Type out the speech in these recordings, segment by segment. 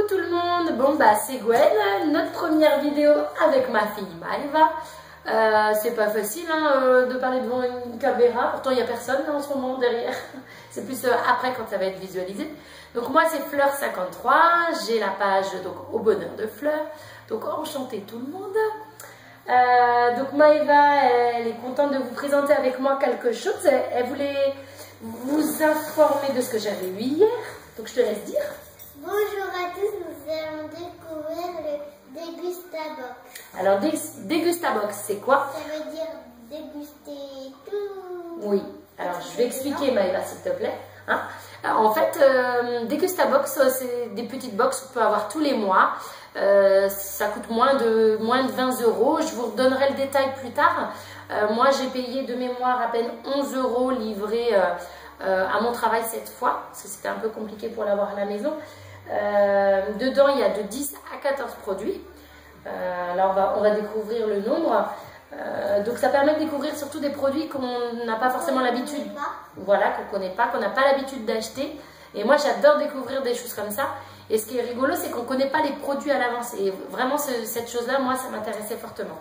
tout le monde, bon bah c'est Gwen, notre première vidéo avec ma fille Maëva. C'est pas facile hein, de parler devant une caméra, pourtant il n'y a personne en ce moment derrière. C'est plus après quand ça va être visualisé. Donc moi c'est Fleur53, j'ai la page donc au bonheur de Fleur. Donc enchantée tout le monde. Donc Maëva, elle est contente de vous présenter avec moi quelque chose. Elle voulait vous informer de ce que j'avais eu hier. Donc je te laisse dire. Bonjour à tous, nous allons découvrir le Dégustabox. Alors Dégustabox, c'est quoi? Ça veut dire déguster tout. Oui, alors je vais expliquer Maëva s'il te plaît. Hein, en fait, Dégustabox, c'est des petites box qu'on peut avoir tous les mois. Ça coûte moins de 20 €. Je vous redonnerai le détail plus tard. Moi, j'ai payé de mémoire à peine 11 € livré à mon travail cette fois, parce que c'était un peu compliqué pour l'avoir à la maison. Dedans, il y a de 10 à 14 produits. Alors, on va découvrir le nombre. Donc, ça permet de découvrir surtout des produits qu'on n'a pas forcément l'habitude. Voilà, qu'on ne connaît pas, qu'on n'a pas l'habitude d'acheter. Et moi, j'adore découvrir des choses comme ça. Et ce qui est rigolo, c'est qu'on ne connaît pas les produits à l'avance. Et vraiment, cette chose-là, moi, ça m'intéressait fortement.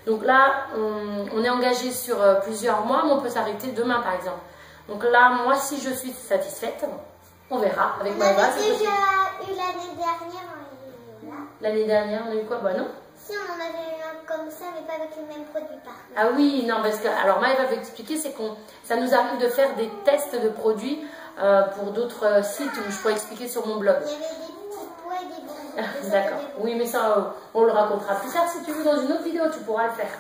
Donc là, on est engagé sur plusieurs mois, mais on peut s'arrêter demain, par exemple. Donc là, moi, si je suis satisfaite, on verra avec ma base. On avait déjà eu l'année dernière. L'année dernière, on a eu quoi? Bah non. Si, on en avait eu un comme ça, mais pas avec le même produit par contre. Ah oui, non, parce que, alors Maëva va expliquer, c'est qu'on, ça nous arrive de faire des tests de produits pour d'autres sites où je pourrais expliquer sur mon blog. Il y avait des petits pois et des bonbons. D'accord. Oui, mais ça, on le racontera plus tard si tu veux dans une autre vidéo, tu pourras le faire.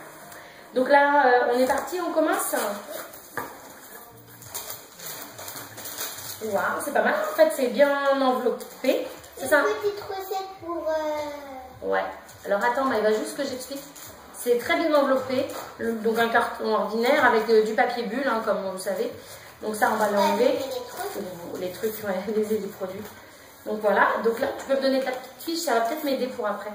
Donc là, on est parti, on commence. Waouh, c'est pas mal. En fait, c'est bien enveloppé. C'est ça. Une petite recette pour... Ouais. Alors attends, il va juste que j'explique. C'est très bien enveloppé. Donc un carton ordinaire avec du papier bulle, hein, comme vous savez. Donc ça, on va l'enlever. Les trucs, ouais, les produits. Donc voilà. Donc là, tu peux me donner ta petite fiche. Ça va peut-être m'aider pour après.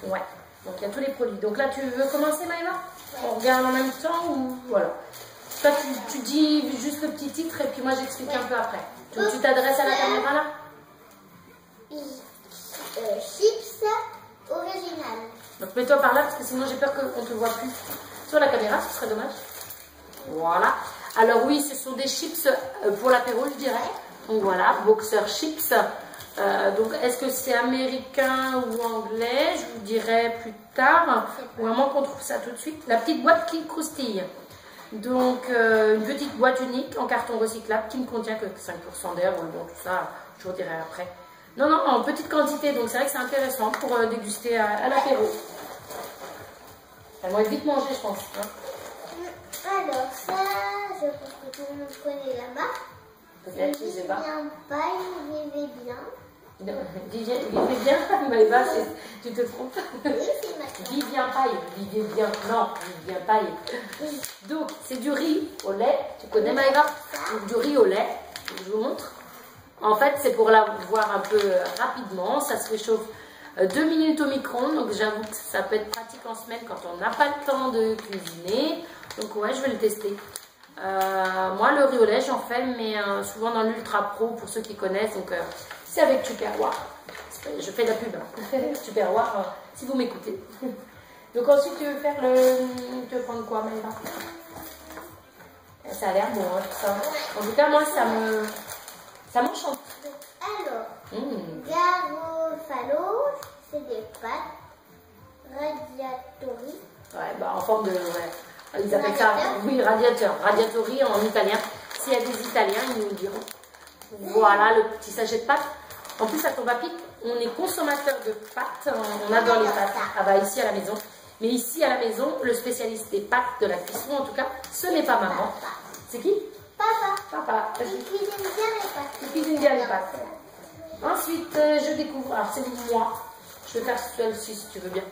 Ouais. Donc il y a tous les produits. Donc là, tu veux commencer, Maëva? Ouais. On regarde en même temps ou voilà. Toi, tu dis juste le petit titre et puis moi, j'explique un peu après. Tu t'adresses à la caméra là? Chips original. Donc mets-toi par là parce que sinon j'ai peur qu'on ne te voit plus sur la caméra, ce serait dommage. Voilà. Alors oui, ce sont des chips pour l'apéro, je dirais. Donc voilà, Boxer Chips. Donc est-ce que c'est américain ou anglais? Je vous dirai plus tard. Ou vraiment qu'on trouve ça tout de suite. La petite boîte qui croustille. Donc une petite boîte unique en carton recyclable qui ne contient que 5% d'air. Bon, tout ça, je vous dirai après. Non, non, en petite quantité, donc c'est vrai que c'est intéressant pour déguster à l'apéro. Elles vont être vite mangées, je pense. Hein. Alors ça, je pense que tout le monde connaît la marque. Peut-être, je ne sais pas. Vivien Paille, vivez bien. Vivez bien, Maëva, tu te trompes. Oui, c'est ma Vivien Paille, vivez bien. Non, Vivien Paille. Donc, c'est du riz au lait. Tu connais Maëva? Du riz au lait. Je vous montre. En fait, c'est pour la voir un peu rapidement. Ça se réchauffe 2 minutes au micro-ondes. Donc, j'avoue que ça peut être pratique en semaine quand on n'a pas le temps de cuisiner. Donc, ouais, je vais le tester. Moi, le riz au lait, j'en fais, mais souvent dans l'Ultra Pro, pour ceux qui connaissent. Donc, c'est avec Tupperware. Je fais de la pub. Hein. Tupperware, si vous m'écoutez. Donc, ensuite, tu veux faire tu veux prendre quoi, Maëva? Ça a l'air bon, hein, tout ça. En tout cas, moi, ça m'enchante. Alors, Garofalo, c'est des pâtes. Radiatori. Ouais, bah en forme de... Ouais. Ils appellent ça... Oui, radiateur. Radiatori en italien. S'il y a des Italiens, ils nous le diront. Voilà le petit sachet de pâtes. En plus, ça tombe à pic. On est consommateur de pâtes. On adore les pâtes. Ah bah ici à la maison. Mais ici à la maison, le spécialiste des pâtes, de la cuisson en tout cas, ce n'est pas maman. C'est qui? Papa. Il cuisine bien les pâtes. Il cuisine bien les pâtes. Ensuite, je découvre, alors c'est moi, je vais faire celle-ci si tu veux bien.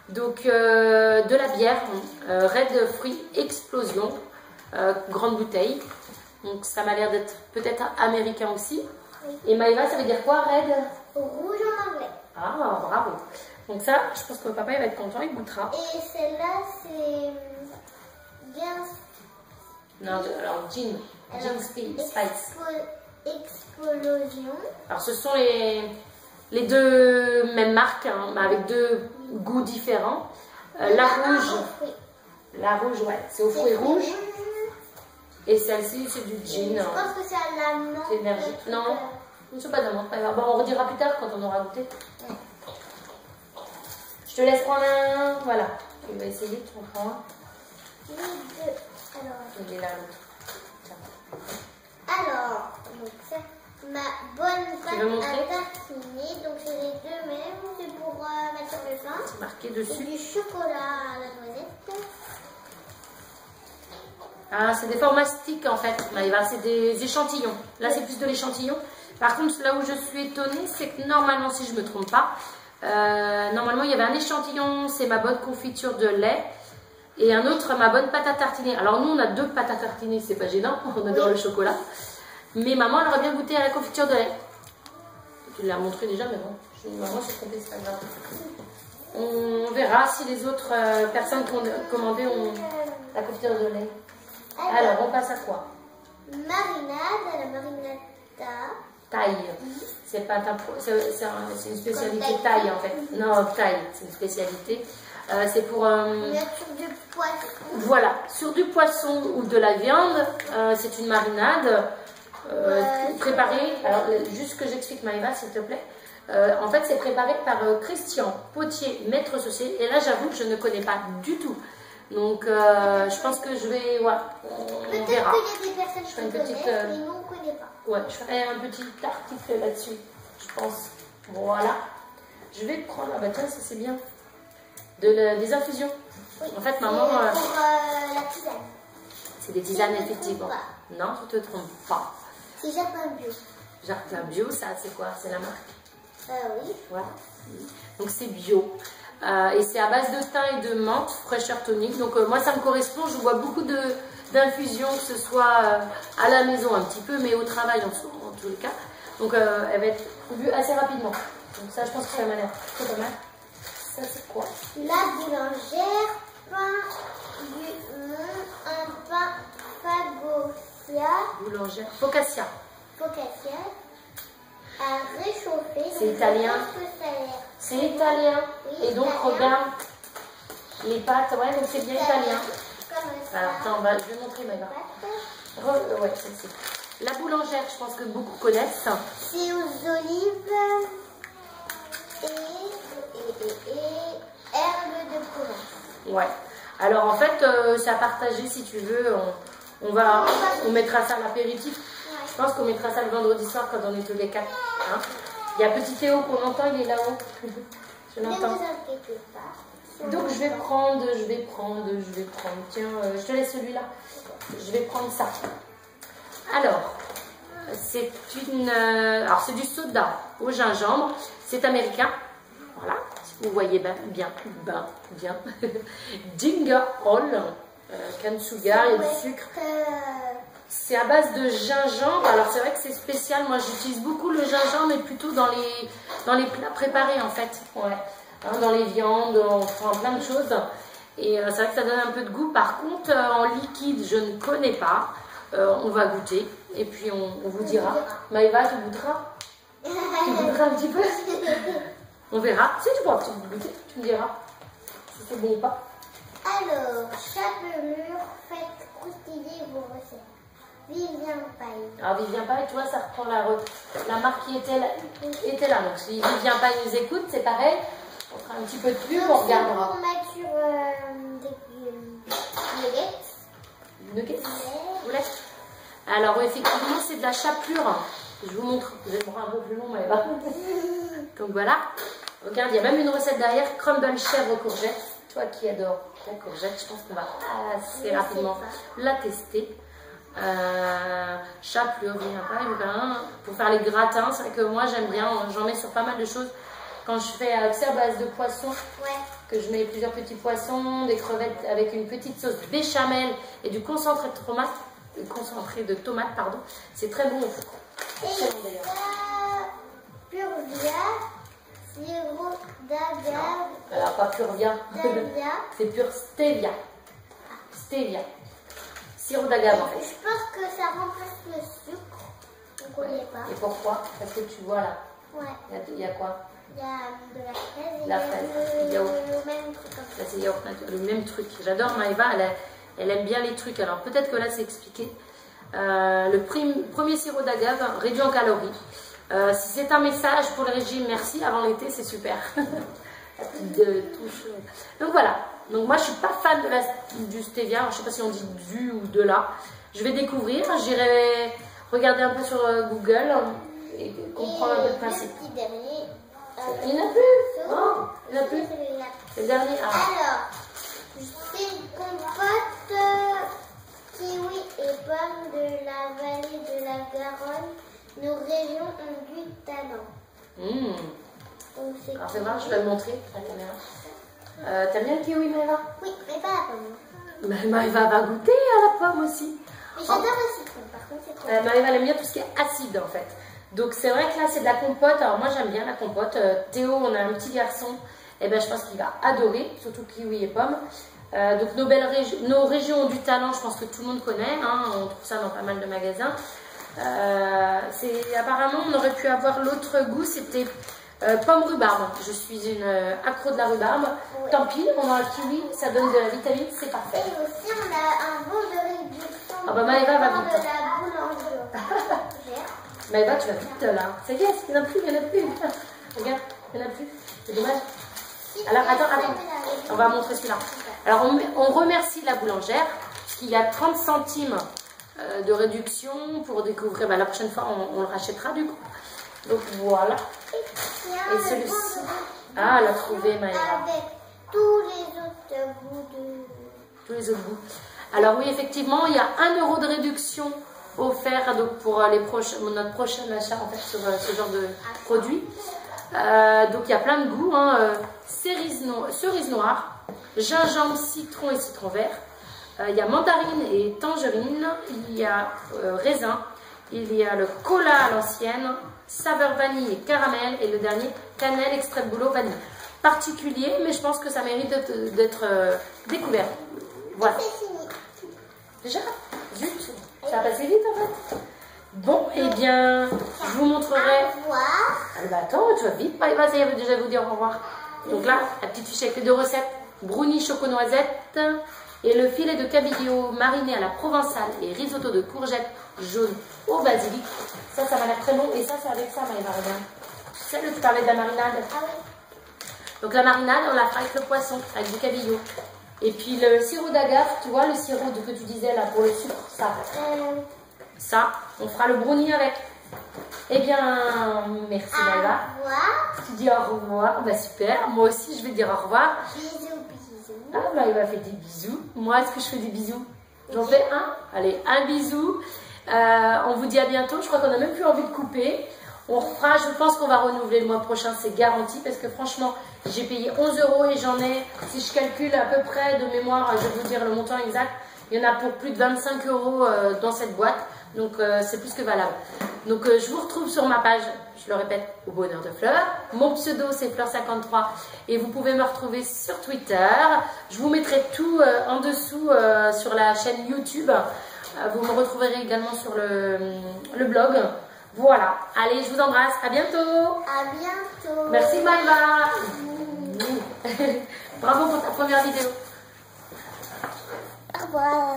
Donc, de la bière, Red Fruit Explosion, grande bouteille. Donc, ça m'a l'air d'être peut-être américain aussi. Oui. Et Maëva, ça veut dire quoi, Red? Rouge en anglais. Ah, bravo. Donc ça, je pense que papa il va être content, il goûtera. Et celle-là, c'est bien... Non, alors Gin Spice. Explosion. Alors ce sont les Les deux mêmes marques, hein, mais avec deux goûts différents. La rouge, ouais, c'est aux fruits rouges. Et celle-ci, c'est du gin. Je pense que c'est à la menthe. C'est énergique. Non, je ne sais pas de menthe. Bon, on redira plus tard quand on aura goûté. Ouais. Je te laisse prendre un. Voilà. Tu vas essayer, tu en prends un. Les deux. Alors, Il est là, l'autre. donc ça, ma bonne Tu veux pâte à montrer? tartiner. Donc c'est les deux mêmes. C'est pour mettre sur le pain. C'est marqué C'est dessus. du chocolat à la noisette. Ah, c'est des formats sticks en fait, Maëva, c'est des échantillons. Là, c'est plus de l'échantillon. Par contre, là où je suis étonnée, c'est que normalement, si je ne me trompe pas, normalement, il y avait un échantillon, c'est ma bonne confiture de lait, et un autre, ma bonne pâte à tartiner. Alors, nous, on a deux pâtes à tartiner, c'est pas gênant, on adore le chocolat. Mais maman, elle aurait bien goûté à la confiture de lait. Tu l'as montré déjà, mais bon, maman, c'est trompée, c'est pas grave. On verra si les autres personnes qui ont commandé ont la confiture de lait. Alors, on passe à quoi? Marinade, à la marinade Taille. C'est pas c'est une spécialité taille en fait. Non, taille, c'est une spécialité. C'est pour. sur du poisson. Voilà, sur du poisson ou de la viande, c'est une marinade préparée. Alors, juste que j'explique Maëva, s'il te plaît. En fait, c'est préparé par Christian Potier, maître saucier. Et là, j'avoue que je ne connais pas du tout. Donc, je pense que je vais. Ouais, on verra. Peut-être qu'il y a des personnes Je ferai une qui petite. connaissent, mais nous, on ne connaît pas. Ouais, je ferai un petit article là-dessus, je pense. Voilà. Je vais prendre. Ah bah tiens, ça c'est bien. Des infusions. Oui. En fait, maman. Pour la tisane. C'est des tisanes, Je me effectivement. trompe pas. Non, tu te trompes pas. C'est Jardin Bio. Jardin bio, ça, c'est quoi? C'est la marque? Oui. Voilà. Donc, c'est bio. Et c'est à base de thym et de menthe, fraîcheur tonique. Donc, moi, ça me correspond. Je vois beaucoup d'infusions, que ce soit à la maison un petit peu, mais au travail en tous les cas. Donc, elle va être vue assez rapidement. Donc, ça, je pense que ça m'a l'air très pas mal. Ça, c'est quoi? La boulangère, pain du monde, un pain Fagosia, Boulangère. Focaccia. focaccia, à réchauffer. C'est Donc, italien. je pense que ça a l'air C'est italien. Oui, Et donc, italien. regarde les pâtes. Ouais, donc c'est bien italien. Comme ça. Alors, attends, je vais montrer Maëva. Ouais, celle-ci. La boulangère, je pense que beaucoup connaissent. C'est aux olives et herbes de Provence. Ouais. Alors, en fait, c'est à partager si tu veux. On mettra ça à l'apéritif. Je pense qu'on mettra ça le vendredi soir quand on est tous les quatre. Hein. Il y a petit Théo qu'on entend, il est là-haut. Je Ne vous l'entends. inquiétez pas. Donc je vais prendre. Tiens, je te laisse celui-là. Je vais prendre ça. Alors, c'est c'est du soda au gingembre. C'est américain. Voilà. Si vous voyez bien. Ginger ale, canne sugar, il y a du sucre. C'est à base de gingembre. Alors c'est vrai que c'est spécial. Moi j'utilise beaucoup le gingembre, mais plutôt dans les plats préparés en fait. Ouais. Hein, dans les viandes, on prend plein de choses. Et c'est vrai que ça donne un peu de goût. Par contre, en liquide, je ne connais pas. On va goûter. Et puis on vous dira. Maëva, tu goûteras? Tu goûteras un petit peu? On verra. Si tu pourras goûter, tu me diras si c'est bon ou pas. Alors, chapelure, faites croustiller vos recettes. Vivien Paille. Alors Vivien Paille, tu vois, ça reprend la marque qui était là. Donc si Vivien Paille nous écoute, c'est pareil. On fera un petit peu de pub, on regardera. On va mettre sur des nuggets. Nuggets. Alors effectivement, c'est de la chapelure. Je vous montre. Je vais le prendre un peu plus long, mais va. Donc voilà. Regarde, il y a même une recette derrière. Crumble chèvre courgette. Toi qui adores la courgette, je pense qu'on va assez rapidement la tester. Chapelure, pour faire les gratins, c'est vrai que moi j'aime bien, j'en mets sur pas mal de choses. Quand je fais à base de poisson, que je mets plusieurs petits poissons, des crevettes avec une petite sauce béchamel et du concentré de tomate, pardon, c'est très bon au four. Et ça, Purvia, sirop d'agave. Alors pas Purvia, c'est pur stevia. Stevia. Sirop d'agave en fait. Je pense que ça remplace le sucre. On ne connaît pas. Et pourquoi? Parce que tu vois là, Ouais. Il y a quoi? Il y a de la fraise et La fraise, le yaourt. même truc comme ça. Ça, c'est yaourt nature, le même truc. J'adore Maëva, elle aime bien les trucs. Alors peut-être que là c'est expliqué. Le premier sirop d'agave réduit en calories. Si c'est un message pour le régime, merci. Avant l'été, c'est super. La petite touche. Donc voilà. Donc moi je suis pas fan du stevia. Alors, je sais pas si on dit du ou de là. Je vais découvrir. J'irai regarder un peu sur Google et comprendre un peu le principe. Le petit dernier. Il n'y en a plus. Oh, il n'y en a plus. Celui-là. Le dernier. Ah. Alors, c'est une compote kiwi et pomme de la vallée de la Garonne. Nos régions ont du talent. Donc, c'est Alors c'est vrai, je vais le montrer à la caméra. T'aimes bien le kiwi, Maëva? Oui, mais pas la pomme. Mais Maëva va goûter à la pomme aussi. Mais j'adore le citron, par contre, c'est trop bon. Maëva elle aime bien tout ce qui est acide en fait. Donc c'est vrai que là c'est de la compote. Alors moi j'aime bien la compote. Théo, on a un petit garçon. Et ben je pense qu'il va adorer, surtout kiwi et pomme. Donc nos régions ont du talent, je pense que tout le monde connaît. Hein, on trouve ça dans pas mal de magasins. Apparemment on aurait pu avoir l'autre goût, c'était pomme rhubarbe. Je suis une accro de la rhubarbe. Oui. Tant pis, on a un kiwi, ça donne de la vitamine, c'est parfait. Et aussi, on a un bon de réduction. Ah bah Maëva va de vite. la boulangère. Maëva, tu vas vite là. Ça y est, il n'y en a plus, il n'y en a plus. Regarde, il n'y en a plus. C'est dommage. Alors attends, on va montrer celui-là. Alors on remercie la boulangère parce qu'il y a 30 centimes de réduction pour découvrir. Bah, la prochaine fois, on le rachètera du coup. Donc voilà. Et celui-ci. Ah, elle a trouvé Maëva. Avec tous les autres goûts de... Tous les autres goûts. Alors oui, effectivement, il y a 1 € de réduction offert donc, pour notre prochain achat en fait, sur ce genre de produit. Donc il y a plein de goûts. Hein. Cerise noire, gingembre, citron et citron vert. Il y a mandarine et tangerine. Il y a raisin. Il y a le cola à l'ancienne, saveur vanille et caramel. Et le dernier, cannelle, extrait de bouleau, vanille. Particulier, mais je pense que ça mérite d'être découvert. Voilà. C'est fini. Déjà? Zut, ça a passé vite en fait. Bon, eh bien, je vous montrerai. Au revoir. Ah bah attends, tu vas vite. Maëva, ça y est, déjà vous dire au revoir. Donc là, la petite fiche avec les 2 recettes. Brownie choco-noisette et le filet de cabillaud mariné à la provençale et risotto de courgettes jaunes au basilic. Ça m'a l'air très bon. Et ça, c'est avec ça, Maëva, regarde. Tu sais, tu parlais de la marinade. Ah oui. Donc la marinade, on la fera avec le poisson, avec du cabillaud. Et puis le sirop d'agave, tu vois, le sirop que tu disais là pour le sucre, ça, on fera le brownie avec. Eh bien, merci Maëva. Au revoir. Tu dis au revoir, bah super. Moi aussi, je vais dire au revoir. Bisous, bisous. Ah, Maëva fait des bisous. Moi, est-ce que je fais des bisous? J'en fais un. Allez, un bisou. On vous dit à bientôt. Je crois qu'on n'a même plus envie de couper. On refera, je pense qu'on va renouveler le mois prochain, c'est garanti, parce que franchement, j'ai payé 11 € et j'en ai, si je calcule à peu près de mémoire, je vais vous dire le montant exact, il y en a pour plus de 25 € dans cette boîte, donc c'est plus que valable. Donc je vous retrouve sur ma page, je le répète, au bonheur de Fleur. Mon pseudo c'est Fleur53 et vous pouvez me retrouver sur Twitter. Je vous mettrai tout en dessous sur la chaîne YouTube. Vous me retrouverez également sur le blog. Voilà, allez, je vous embrasse, à bientôt. À bientôt. Merci Maëva. Bravo pour ta première vidéo. Au revoir.